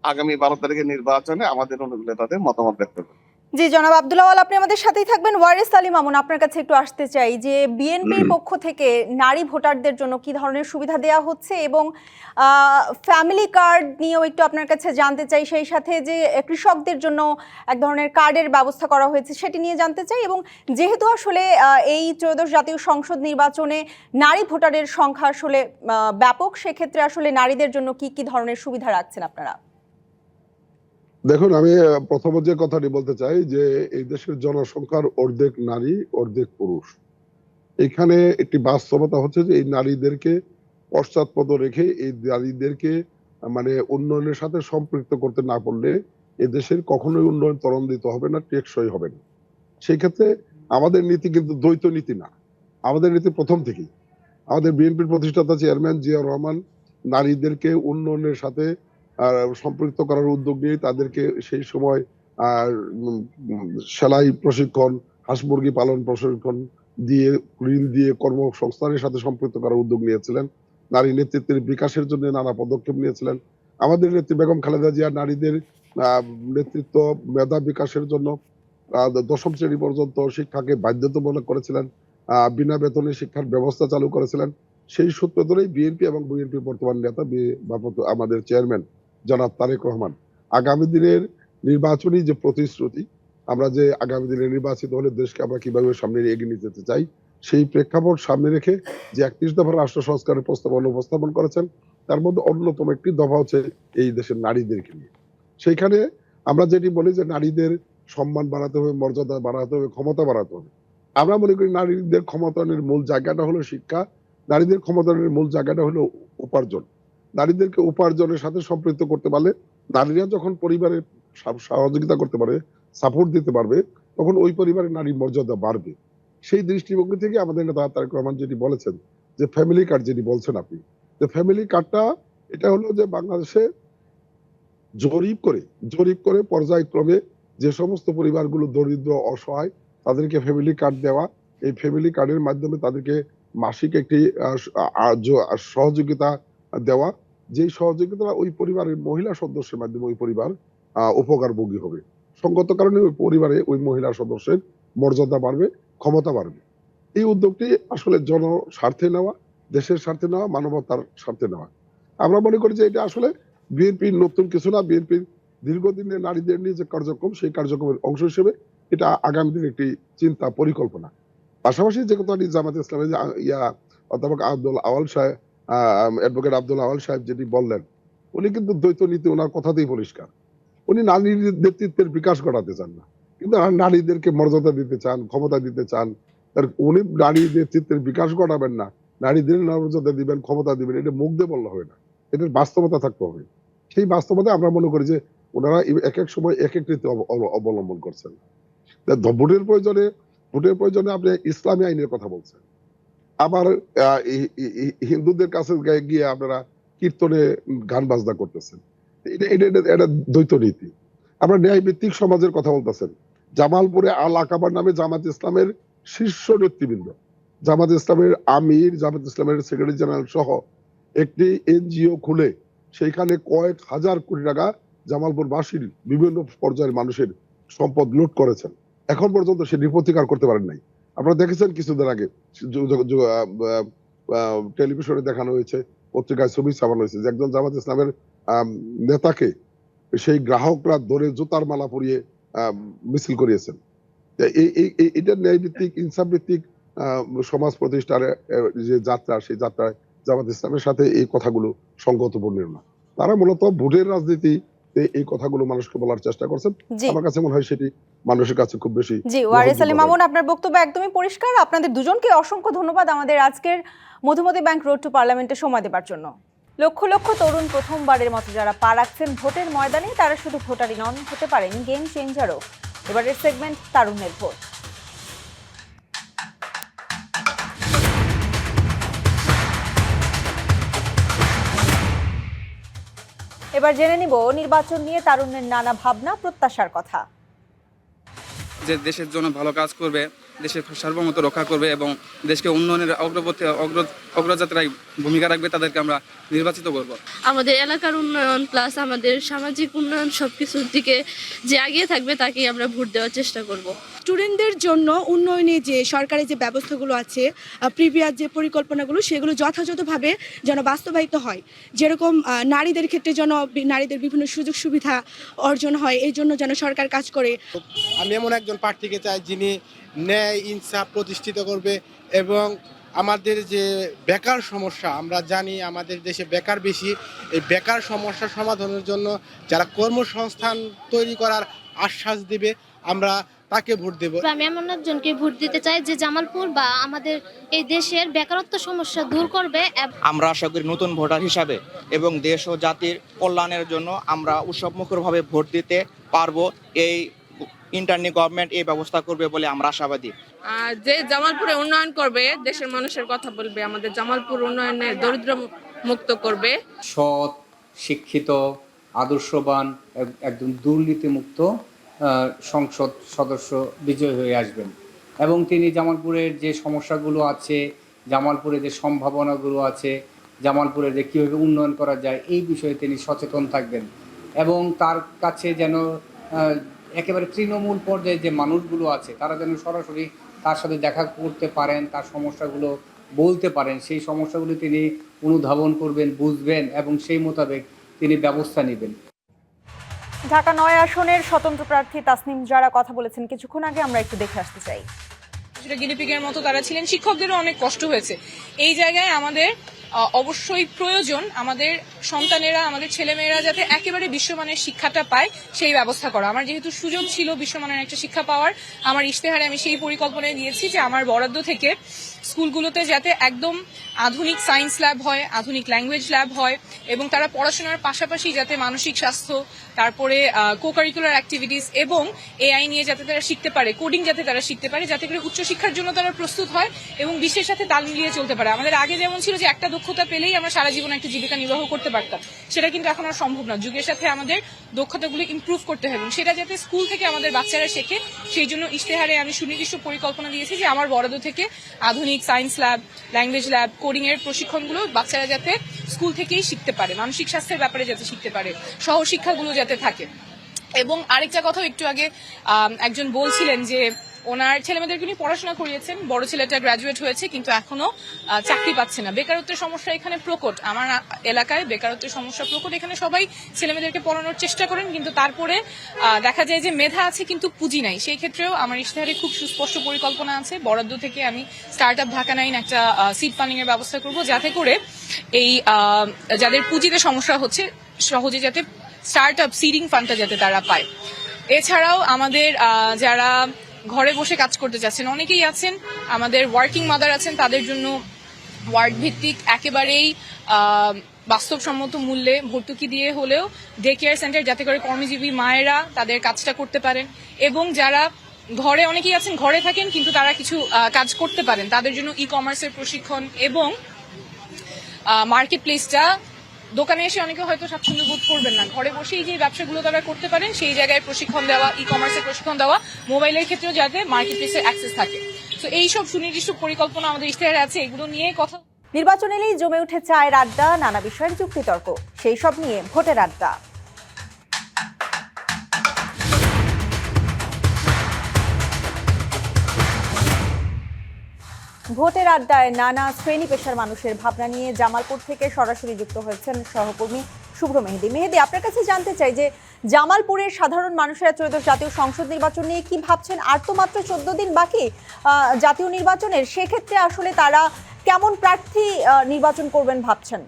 আগামী 12 তারিখের নির্বাচনে আমাদের অনুকূলে তাদের মতামত ব্যক্ত করবে। জি জনাব আব্দুল্লাহ ওয়াল, আপনি আমাদের সাথেই থাকবেন। ওয়ারিস আলী মামুন, আপনার কাছে একটু আসতে চাই যে বিএনপির পক্ষ থেকে নারী ভোটারদের জন্য কি ধরনের সুবিধা দেওয়া হচ্ছে এবং ফ্যামিলি কার্ড নিয়েও একটু আপনার কাছে জানতে চাই, সেই সাথে যে কৃষকদের জন্য এক ধরনের কার্ডের ব্যবস্থা করা হয়েছে সেটি নিয়ে জানতে চাই। এবং যেহেতু আসলে এই ত্রয়োদশ জাতীয় সংসদ নির্বাচনে নারী ভোটারের সংখ্যা আসলে ব্যাপক, সেক্ষেত্রে আসলে নারীদের জন্য কি কি ধরনের সুবিধা রাখছেন আপনারা? দেখুন, আমি প্রথম যে কথাটি বলতে চাই যে এই দেশের জনসংখ্যার অর্ধেক নারী অর্ধেক পুরুষ। এখানে একটি বাস্তবতা হচ্ছে যে এই নারীদেরকে পশ্চাৎপদ রেখে এই নারীদেরকে মানে উন্নয়নের সাথে সম্পৃক্ত করতে না পারলে এ দেশের কখনোই উন্নয়ন ত্বরান্বিত হবে না, টেকসই হবে না। সেই ক্ষেত্রে আমাদের নীতি কিন্তু দ্বৈত নীতি না, আমাদের নীতি প্রথম থেকেই, আমাদের বিএনপির প্রতিষ্ঠাতা চেয়ারম্যান জিয়াউর রহমান নারীদেরকে উন্নয়নের সাথে সম্পৃক্ত করার উদ্যোগ নিয়ে তাদেরকে সেই সময় সেলাই প্রশিক্ষণ, হাঁস মুরগি পালন প্রশিক্ষণ দিয়ে, ঋণ দিয়ে কর্মসংস্থানের সাথে সম্পৃক্ত করার উদ্যোগ নিয়েছিলেন। নারী নেতৃত্বের বিকাশের জন্য নানা পদক্ষেপ নিয়েছিলেন। আমাদের নেত্রী বেগম খালেদা জিয়া নারীদের নেতৃত্ব মেধা বিকাশের জন্য 10ম শ্রেণী পর্যন্ত শিক্ষাকে বাধ্যতামূলক করেছিলেন, বিনা বেতনে শিক্ষার ব্যবস্থা চালু করেছিলেন। সেই সূত্র ধরেই বিএনপি এবং বিএনপি বর্তমান নেতা আমাদের চেয়ারম্যান জনাব তারেক রহমান আগামী দিনের নির্বাচনী যে প্রতিশ্রুতি, আমরা যে আগামী দিনে নির্বাচিত হলে দেশকে আমরা কিভাবে সামনে এগিয়ে নিয়ে যেতে চাই, সেই প্রেক্ষাপট সামনে রেখে যে 31 দফা রাষ্ট্র সংস্কারের প্রস্তাবনা উপস্থাপন করেছেন, তার মধ্যে অন্যতম একটি দফা হচ্ছে এই দেশের নারীদেরকে নিয়ে। সেইখানে আমরা যেটি বলি যে নারীদের সম্মান বাড়াতে হবে, মর্যাদা বাড়াতে হবে, ক্ষমতা বাড়াতে হবে। আমরা মনে করি নারীদের ক্ষমতায়নের মূল জায়গাটা হলো শিক্ষা, নারীদের ক্ষমতায়নের মূল জায়গাটা হলো উপার্জন। নারীদেরকে উপার্জনের সাথে সম্পৃক্ত করতে পারলে, নারীরা যখন পরিবারের সহযোগিতা করতে পারে, সাপোর্ট দিতে পারবে, তখন ওই পরিবারের নারীর মর্যাদা বাড়বে। সেই দৃষ্টিভঙ্গি থেকে আমাদের নেতা তারেক রহমান যেটি বলেছেন যে ফ্যামিলি কার্ড, যেটি বলছেন আপনি, যে ফ্যামিলি কার্ডটা এটা হলো যে বাংলাদেশে জরিপ করে পর্যায়ক্রমে যে সমস্ত পরিবারগুলো দরিদ্র অসহায় তাদেরকে ফ্যামিলি কার্ড দেওয়া, এই ফ্যামিলি কার্ডের মাধ্যমে তাদেরকে মাসিক একটি সহযোগিতা দেওয়া, যেই সহযোগিতা ওই পরিবারের মহিলা সদস্যের মাধ্যমে ওই পরিবার উপকারভোগী হবে। সঙ্গত কারণে ওই পরিবারে ওই মহিলা সদস্যের মর্যাদা বাড়বে, ক্ষমতা বাড়বে। এই উদ্যোগটি আসলে জনস্বার্থে নেওয়া, দেশের স্বার্থে নেওয়া, মানবতার স্বার্থে নেওয়া। আমরা মনে করি যে এটা আসলে বিএনপির নতুন কিছু না, বিএনপির দীর্ঘদিনের নারীদের নিয়ে যে কার্যক্রম, সেই কার্যক্রমের অংশ হিসেবে এটা আগামী দিনের একটি চিন্তা পরিকল্পনা। পাশাপাশি যে কথাটি জামাত ইসলামের যে অধ্যাপক আব্দুল আওয়াল সাহেব, অ্যাডভোকেট আব্দুল আওয়াল সাহেব যেটি বললেন, উনি কিন্তু দ্বৈত নীতি ওনার কথাতেই পরিষ্কার। উনি নারীর নেতৃত্বের বিকাশ ঘটাতে চান না, কিন্তু নারীদেরকে মর্যাদা দিতে চান, ক্ষমতা দিতে চান। উনি নারী নেতৃত্বের বিকাশ ঘটাবেন না, নারীদের মর্যাদা দিবেন, ক্ষমতা দিবেন, এটা মুখ দিয়ে বললে হবে না, এটার বাস্তবতা থাকতে হবে। সেই বাস্তবতা আমরা মনে করি যে ওনারা এক এক সময় এক এক রীতি অবলম্বন করছেন। ভোটের প্রয়োজনে আপনি ইসলামী আইনের কথা বলছেন, আবার হিন্দুদের কাছে গিয়ে আপনারা কীর্তনে গান বাজনা করতেছেন। এটা দ্বৈত নীতি। আপনার ন্যায় ভিত্তিক সমাজের কথা বলতেছেন। জামালপুরে আল আকাবার নামে জামাত ইসলামের শীর্ষ নেতৃবৃন্দ, জামাত ইসলামের আমির, জামাত ইসলামের সেক্রেটারি জেনারেল সহ একটি এনজিও খুলে সেইখানে কয়েক হাজার কোটি টাকা জামালপুরবাসীর বিভিন্ন পর্যায়ের মানুষের সম্পদ লুট করেছেন। এখন পর্যন্ত সেটি প্রতিকার করতে পারেন নাই। আপনারা দেখেছেন কিছুদিন আগে টেলিভিশনে দেখানো হয়েছে, পত্রিকায় ছবি ছাপানো হয়েছে যে একজন জামাত ইসলামের নেতাকে সেই গ্রাহকরা ধরে জুতার মালা পরিয়ে মিছিল করিয়েছেন। এটা ন্যায় ভিত্তিক, ইনসাফ ভিত্তিক সমাজ প্রতিষ্ঠার যে যাত্রা, সেই যাত্রায় জামাত ইসলামের সাথে এই কথাগুলো সংগতপূর্ণ না। তারা মূলত ভোটের রাজনীতি এই কথাগুলো মানুষকে বলার চেষ্টা করছেন। আমার কাছে মনে হয় সেটি মানুষের কাছে খুব বেশি। জি, ওয়ারিস আলী মামুন, আপনার বক্তব্য একদমই পরিষ্কার। আপনাদের দুজনকে অসংখ্য ধন্যবাদ আমাদের আজকের মধুমতি ব্যাংক রোড টু পার্লামেন্টে সময় দেওয়ার জন্য। লক্ষ লক্ষ তরুণ প্রথমবারের মতো যারা পা রাখছেন ভোটের ময়দানে, তারা শুধু ভোটারই নন, হতে পারেন গেম চেঞ্জারও। এবারের সেগমেন্ট তারুণ্যের ভোট। এবার জেনে নিব নির্বাচন নিয়ে তারুণ্যের নানা ভাবনা, প্রত্যাশার কথা। যে দেশের জন্য ভালো কাজ করবে, দেশের সার্বভৌমত্ব রক্ষা করবে এবং দেশকে উন্নয়নের অগ্রযাত্রায় ভূমিকা রাখবে, তাদেরকে আমরা নির্বাচিত করব। আমাদের এলাকার উন্নয়ন প্লাস আমাদের সামাজিক উন্নয়ন সবকিছুর দিকে যে এগিয়ে থাকবে তাকেই আমরা ভোট দেওয়ার চেষ্টা করব। স্টুডেন্টদের জন্য উন্নয়নে যে সরকারি যে ব্যবস্থাগুলো আছে, প্রিভিয়াস যে পরিকল্পনাগুলো, সেগুলো যথাযথভাবে যেন বাস্তবায়িত হয়। যেরকম নারীদের ক্ষেত্রে যেন নারীদের বিভিন্ন সুযোগ সুবিধা অর্জন হয়, এই জন্য যেন সরকার কাজ করে। আমি এমন একজন প্রার্থীকে চাই যিনি ন্যায় ইনসাফ প্রতিষ্ঠিত করবে এবং আমাদের যে বেকার সমস্যা, আমরা জানি আমাদের দেশে বেকার বেশি, এই বেকার সমস্যা সমাধানের জন্য যারা কর্মসংস্থান তৈরি করার আশ্বাস দিবে, আমরা তাকে ভোট দেব। আমি এমন একজনকে ভোট দিতে চাই যে জামালপুর বা আমাদের এই দেশের বেকারত্ব সমস্যা দূর করবে। আমরা আশা করি নতুন ভোটার হিসাবে এবং দেশ ও জাতির কল্যাণের জন্য আমরা উৎসবমুখরভাবে ভোট দিতে পারবো। এই ইন্টারনি গভর্নমেন্ট এই ব্যবস্থা করবে বলে আমরা আশাবাদী। যে জামালপুরে উন্নয়ন করবে, দেশের মানুষের কথা বলবে, আমাদের জামালপুর উন্নয়নে দরিদ্র মুক্ত করবে। সৎ, শিক্ষিত, আদর্শবান, একদম দুর্নীতিমুক্ত সংসদ সদস্য বিজয়ী হয়ে আসবেন এবং তিনি জামালপুরের যে সমস্যাগুলো আছে, জামালপুরে যে সম্ভাবনাগুলো আছে, জামালপুরে যে কীভাবে উন্নয়ন করা যায়, এই বিষয়ে তিনি সচেতন থাকবেন এবং তার কাছে যেন একেবারে তৃণমূল পর্যায়ে যে মানুষগুলো আছে তারা যেন সরাসরি তার সাথে দেখা করতে পারেন, তার সমস্যাগুলো বলতে পারেন। সেই সমস্যাগুলো তিনি অনুধাবন করবেন, বুঝবেন এবং সেই মোতাবেক তিনি ব্যবস্থা নেবেন। ঢাকা ৯ আসনের স্বতন্ত্র প্রার্থী তাসনিম যারা কথা বলেছেন কিছুক্ষণ আগে, আমরা একটু দেখে আসতে চাই। গিনিপিগের মতো তারা ছিলেন, শিক্ষকদেরও অনেক কষ্ট হয়েছে। এই জায়গায় আমাদের অবশ্যই প্রয়োজন আমাদের সন্তানেরা, আমাদের ছেলেমেয়েরা যাতে একেবারে বিশ্বমানের শিক্ষাটা পায় সেই ব্যবস্থা করা। আমার যেহেতু সুযোগ ছিল বিশ্বমানের একটা শিক্ষা পাওয়ার, আমার ইশতেহারে আমি সেই পরিকল্পনায় দিয়েছি যে আমার বরাদ্দ থেকে স্কুলগুলোতে যাতে একদম আধুনিক সায়েন্স ল্যাব হয়, আধুনিক ল্যাঙ্গুয়েজ ল্যাব হয় এবং তারা পড়াশোনার পাশাপাশি যাতে মানসিক স্বাস্থ্য, তারপরে কো-কারিকুলার অ্যাক্টিভিটিস এবং এআই নিয়ে যাতে তারা শিখতে পারে, কোডিং যাতে তারা শিখতে পারে, যাতে করে উচ্চশিক্ষার জন্য তারা প্রস্তুত হয় এবং বিশ্বের সাথে তাল মিলিয়ে চলতে পারে। আমাদের আগে যেমন ছিল যে একটা দক্ষতা পেলেই আমরা সারা জীবন একটা জীবিকা নির্বাহ করতে পারতাম, সেটা কিন্তু এখন আর সম্ভব না। যুগের সাথে আমাদের দক্ষতাগুলো ইমপ্রুভ করতে হবে এবং সেটা যাতে স্কুল থেকে আমাদের বাচ্চারা শেখে, সেই জন্য ইশতেহারে আমি সুনির্দিষ্ট পরিকল্পনা দিয়েছি যে আমার বরাদ্দ থেকে আধুনিক science lab, language lab, coding এর প্রশিক্ষণগুলো বাচ্চারা যাতে স্কুল থেকেই শিখতে পারে, মানসিক স্বাস্থ্যের ব্যাপারে যাতে শিখতে পারে, সহশিক্ষাগুলো যাতে থাকে। এবং আরেকটা কথা, একটু আগে একজন বলছিলেন যে ওনার ছেলেমেয়েদেরকে উনি পড়াশোনা করিয়েছেন, বড় ছেলেটা গ্রাজুয়েট হয়েছে কিন্তু এখনো চাকরি পাচ্ছে না। বেকারত্বের সমস্যা এখানে প্রকট, আমার এলাকায় বেকারত্বের সমস্যা প্রকট। এখানে সবাই ছেলেমেয়েদেরকে পড়ানোর চেষ্টা করেন কিন্তু তারপরে দেখা যায় যে মেধা আছে কিন্তু পুঁজি নাই। সেই ক্ষেত্রেও আমার ইশতেহারে খুব সুস্পষ্ট পরিকল্পনা আছে, বরাদ্দ থেকে আমি স্টার্ট আপ ঢাকা 9 একটা সিড ফান্ডিং এর ব্যবস্থা করব, যাতে করে এই যাদের পুঁজিতে সমস্যা হচ্ছে সহজে যাতে স্টার্ট আপ সিডিং ফান্ডটা যাতে তারা পায়। এছাড়াও আমাদের যারা ঘরে বসে কাজ করতে চাচ্ছেন অনেকেই আছেন, আমাদের ওয়ার্কিং মাদার আছেন, তাদের জন্য ওয়ার্ড ভিত্তিক একেবারেই বাস্তবসম্মত মূল্যে ভর্তুকি দিয়ে হলেও ডে কেয়ার সেন্টার, যাতে করে কর্মজীবী মায়েরা তাদের কাজটা করতে পারেন। এবং যারা ঘরে অনেকেই আছেন ঘরে থাকেন কিন্তু তারা কিছু কাজ করতে পারেন, তাদের জন্য ই কমার্সের প্রশিক্ষণ এবং মার্কেট প্লেসটা, দোকানে এসে অনেকে হয়তো স্বাচ্ছন্দ্য বোধ করবেন না, ঘরে বসেই যে ব্যবসাগুলো তারা করতে পারেন সেই জায়গায় প্রশিক্ষণ দেওয়া, ই কমার্সের প্রশিক্ষণ দেওয়া, মোবাইলের ক্ষেত্রেও যাতে মার্কেট প্লেসের অ্যাক্সেস থাকে। তো এইসব সুনির্দিষ্ট পরিকল্পনা আমাদের ইশতেহারে আছে, এগুলো নিয়ে কথা। নির্বাচন এলেই জমে উঠে চায়ের আড্ডা, নানা বিষয়ের যুক্তিতর্ক, সেই সব নিয়ে ভোটের আড্ডা। ভোটের আড্ডায় নানা শ্রেণী পেশার মানুষের ভাবনা নিয়ে জামালপুর থেকে সরাসরি যুক্ত হয়েছেন সহকর্মী শুভ্র মেহেদী। মেহেদী, আপনার কাছে জানতে চাই যে জামালপুরের সাধারণ মানুষেরা ত্রয়োদশ জাতীয় সংসদ নির্বাচন নিয়ে কি ভাবছেন? আর তো মাত্র 14 দিন বাকি জাতীয় নির্বাচনের, সেক্ষেত্রে আসলে তারা কেমন প্রার্থী নির্বাচন করবেন ভাবছেন?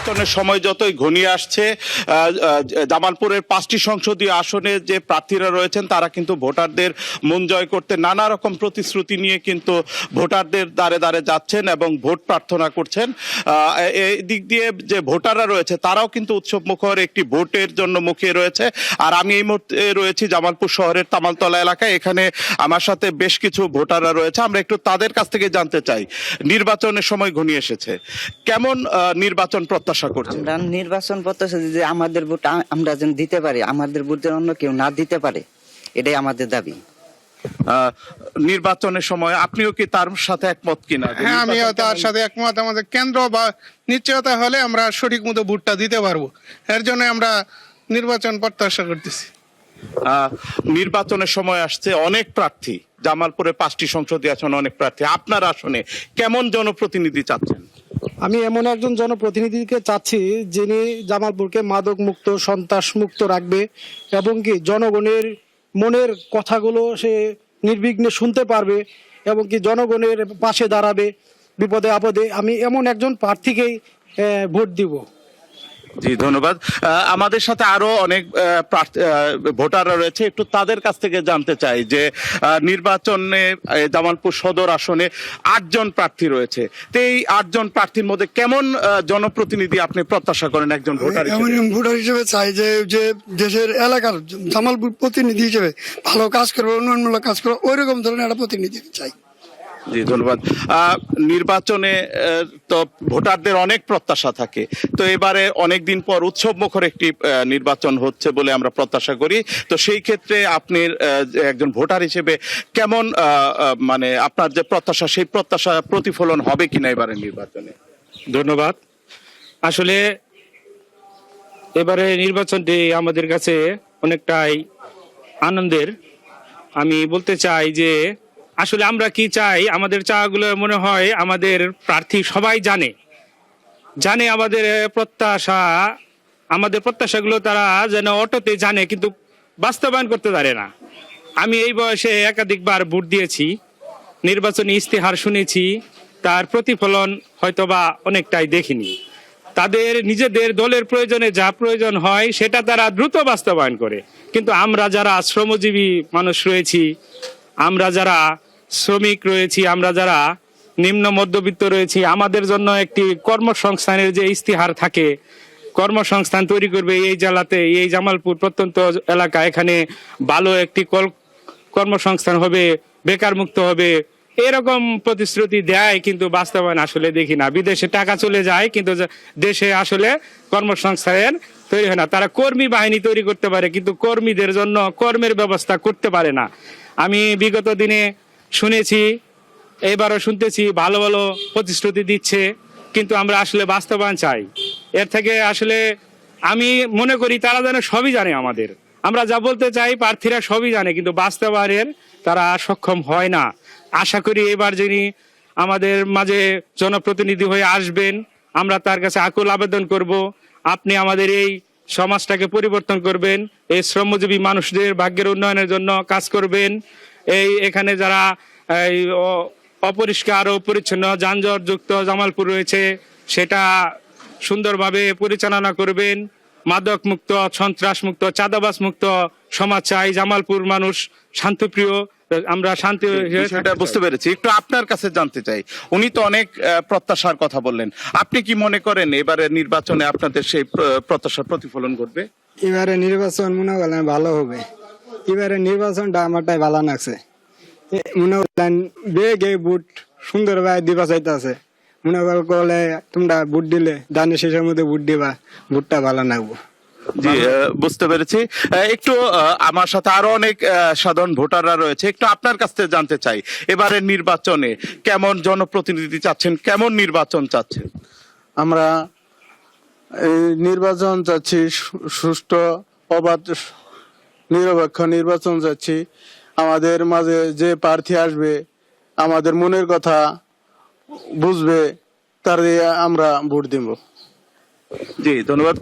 নির্বাচনের সময় যতই ঘনিয়ে আসছে, জামালপুরের 5টি সংসদীয় আসনে যে প্রার্থীরা রয়েছেন তারা কিন্তু ভোটারদের মন জয় করতে নানা রকম প্রতিশ্রুতি নিয়ে কিন্তু ভোটারদের দ্বারে দ্বারে যাচ্ছেন এবং ভোট প্রার্থনা করছেন। এই দিক দিয়ে যে ভোটাররা রয়েছে তারাও কিন্তু উৎসব মুখর একটি ভোটের জন্য মুখিয়ে রয়েছে। আর আমি এই মুহূর্তে রয়েছি জামালপুর শহরের তামালতলা এলাকায়, এখানে আমার সাথে বেশ কিছু ভোটাররা রয়েছে। আমরা একটু তাদের কাছ থেকে জানতে চাই, নির্বাচনের সময় ঘনিয়ে এসেছে, কেমন নির্বাচন প্রত্যাশা? আমরা নির্বাচন প্রত্যাশা যে আমাদের ভোট আমরা যেন দিতে পারি, আমাদের ভোট যেন অন্য কেউ না দিতে পারে, এটাই আমাদের দাবি। নির্বাচনের সময় আপনিও কি তার সাথে একমত কিনা? হ্যাঁ, আমিও তার সাথে একমত। আমাদের কেন্দ্র বা নিশ্চয়তা হলে আমরা সঠিক মতো ভোটটা দিতে পারবো, এর জন্য আমরা নির্বাচন প্রত্যাশা করতেছি। নির্বাচনের সময় আসছে, অনেক প্রার্থী, জামালপুরে 5টি সংসদীয় আসনে অনেক প্রার্থী। আপনার আসনে কেমন জনপ্রতিনিধি চাচ্ছেন? আমি এমন একজন জনপ্রতিনিধিকে চাচ্ছি যিনি জামালপুরকে মাদক মুক্ত, সন্ত্রাস মুক্ত রাখবে এবং কি জনগণের মনের কথাগুলো সে নির্বিঘ্নে শুনতে পারবে এবং কি জনগণের পাশে দাঁড়াবে বিপদে আপদে। আমি এমন একজন প্রার্থীকেই ভোট দিব। জি, ধন্যবাদ। আমাদের সাথে আরো অনেক ভোটাররা রয়েছে, একটু তাদের কাছ থেকে জানতে চাই যে নির্বাচনে জামালপুর সদর আসনে 8 জন প্রার্থী রয়েছে, তো এই 8 জন প্রার্থীর মধ্যে কেমন জনপ্রতিনিধি আপনি প্রত্যাশা করেন একজন ভোটার হিসেবে? ভোটার হিসেবে চাই যে যে দেশের এলাকার জামালপুর প্রতিনিধি হিসেবে ভালো কাজ করবে, উন্নয়নমূলক কাজ করবে, ওই রকম ধরনের একটা প্রতিনিধি চাই। জি, ধন্যবাদ। নির্বাচনে তো ভোটারদের অনেক প্রত্যাশা থাকে, তো এবারে অনেকদিন পর উৎসব মুখর একটি নির্বাচন হচ্ছে বলে আমরা প্রত্যাশা করি। তো সেই ক্ষেত্রে আপনি একজন ভোটার হিসেবে কেমন, মানে আপনার যে প্রত্যাশা, সেই প্রত্যাশা প্রতিফলন হবে কিনা এবারে নির্বাচনে? ধন্যবাদ। আসলে এবারে নির্বাচনটি আমাদের কাছে অনেকটাই আনন্দের। আমি বলতে চাই যে আসলে আমরা কি চাই, আমাদের চাওয়াগুলো মনে হয় আমাদের প্রার্থী সবাই জানে আমাদের প্রত্যাশাগুলো তারা যেন অটোতে জানে কিন্তু বাস্তবায়ন করতে পারে না। আমি এই বয়সে একাধিকবার ভোট দিয়েছি, নির্বাচনী ইস্তেহার শুনেছি, তার প্রতিফলন হয়তোবা অনেকটাই দেখিনি। তাদের নিজেদের দলের প্রয়োজনে যা প্রয়োজন হয় সেটা তারা দ্রুত বাস্তবায়ন করে, কিন্তু আমরা যারা শ্রমজীবী মানুষ রয়েছি, আমরা যারা শ্রমিক রয়েছি, আমরা যারা নিম্ন মধ্যবিত্ত রয়েছি, আমাদের জন্য একটি কর্মসংস্থানের যে ইস্তেহার থাকে, কর্মসংস্থান তৈরি করবে এই জেলাতে, এই জামালপুর প্রত্যন্ত এলাকা, এখানে ভালো একটি কর্মসংস্থান হবে, বেকার মুক্ত হবে, এরকম প্রতিশ্রুতি দেয় কিন্তু বাস্তবায়ন আসলে দেখি না। বিদেশে টাকা চলে যায় কিন্তু দেশে আসলে কর্মসংস্থান তৈরি হয় না। তারা কর্মী বাহিনী তৈরি করতে পারে কিন্তু কর্মীদের জন্য কর্মের ব্যবস্থা করতে পারে না। আমি বিগত দিনে শুনেছি, এবারও শুনতেছি, ভালো ভালো প্রতিশ্রুতি দিচ্ছে কিন্তু আমরা আসলে বাস্তবায়ন চাই। এর থেকে আসলে আমি মনে করি তারা যেন সবই জানে আমাদের, আমরা যা বলতে চাই প্রার্থীরা সবই জানে, কিন্তু বাস্তবায়নের তারা সক্ষম হয় না। আশা করি এবার যিনি আমাদের মাঝে জনপ্রতিনিধি হয়ে আসবেন, আমরা তার কাছে আকুল আবেদন করব, আপনি আমাদের এই সমাজটাকে পরিবর্তন করবেন, এই শ্রমজীবী মানুষদের ভাগ্যের উন্নয়নের জন্য কাজ করবেন। এখানে যারা এই অপরিষ্কার ও পরিচ্ছন্ন যানজটযুক্ত জামালপুর রয়েছে সেটা সুন্দরভাবে পরিচালনা করবেন। মাদক মুক্ত, সন্ত্রাস মুক্ত, চাঁদাবাজ মুক্ত সমাজ চাই। জামালপুর মানুষ শান্তিপ্রিয়, আমরা শান্তি সেটা বুঝতে পেরেছি। একটু আপনার কাছে জানতে চাই, উনি তো অনেক প্রত্যাশার কথা বললেন, আপনি কি মনে করেন এবারে নির্বাচনে আপনাদের সেই প্রত্যাশার প্রতিফলন ঘটবে? এবারে নির্বাচন মনে করলেন ভালো হবে। এবারে নির্বাচনটা আমারটাই ভালো লাগছে। মনে করলেন বেগে বুট সুন্দরভাবে দিবা চাইতেছে, মনে করলে তোমরা বুট দিলে দানের শেষের মধ্যে বুট দিবা, বুটটা ভালো লাগবো। জি, বুঝতে পেরেছি। একটু আমার সাথে আরো অনেক সাধারণ ভোটাররা রয়েছে, একটু আপনার কাছ থেকে জানতে চাই এবারের নির্বাচনে কেমন জনপ্রতিনিধি চাচ্ছেন, কেমন নির্বাচন চাচ্ছেন? আমরা এই নির্বাচন চাচ্ছি সুষ্ঠু, অবাধ, নিরপেক্ষ নির্বাচন চাচ্ছি। আমাদের মাঝে যে প্রার্থী আসবে আমাদের মনের কথা বুঝবে, তারে আমরা ভোট দিব। জি, ধন্যবাদ।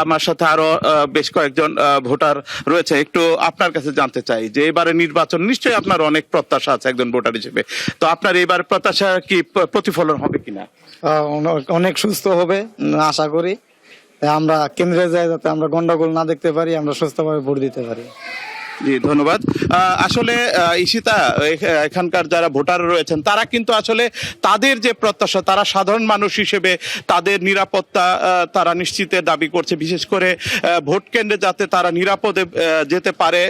আমার সাথে আরো বেশ কয়েকজন ভোটার রয়েছে, একটু আপনার কাছে জানতে চাই যে এবারে নির্বাচন নিশ্চয়ই আপনার অনেক প্রত্যাশা আছে একজন ভোটার হিসেবে, তো আপনার এবার প্রত্যাশা কি প্রতিফলন হবে কিনা? অনেক সুস্থ হবে আশা করি। আমরা কেন্দ্রে যাই যাতে আমরা গন্ডগোল না দেখতে পারি, আমরা সুস্থভাবে ভোট দিতে পারি। জি, ধন্যবাদ। আসলে ঈশিতা, এখানকার যারা ভোটার রয়েছেন তারা কিন্তু আসলে তাদের যে প্রত্যাশা, তারা সাধারণ মানুষ হিসেবে তাদের নিরাপত্তা তারা নিশ্চিতের দাবি করছে, বিশেষ করে ভোট কেন্দ্রে যাতে তারা নিরাপদে যেতে পারে,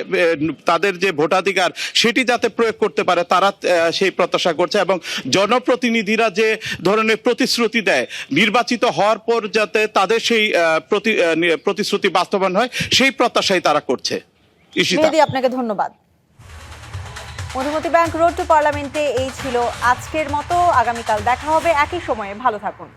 তাদের যে ভোটাধিকার সেটি যাতে প্রয়োগ করতে পারে, তারা সেই প্রত্যাশা করছে। এবং জনপ্রতিনিধিরা যে ধরনের প্রতিশ্রুতি দেয়, নির্বাচিত হওয়ার পর যাতে তাদের সেই প্রতিশ্রুতি বাস্তবায়ন হয়, সেই প্রত্যাশাই তারা করছে। মেহেদী, আপনাকে ধন্যবাদ। মধুমতি ব্যাংক রোড টু পার্লামেন্টে এই ছিল আজকের মতো। আগামীকাল দেখা হবে একই সময়ে। ভালো থাকুন।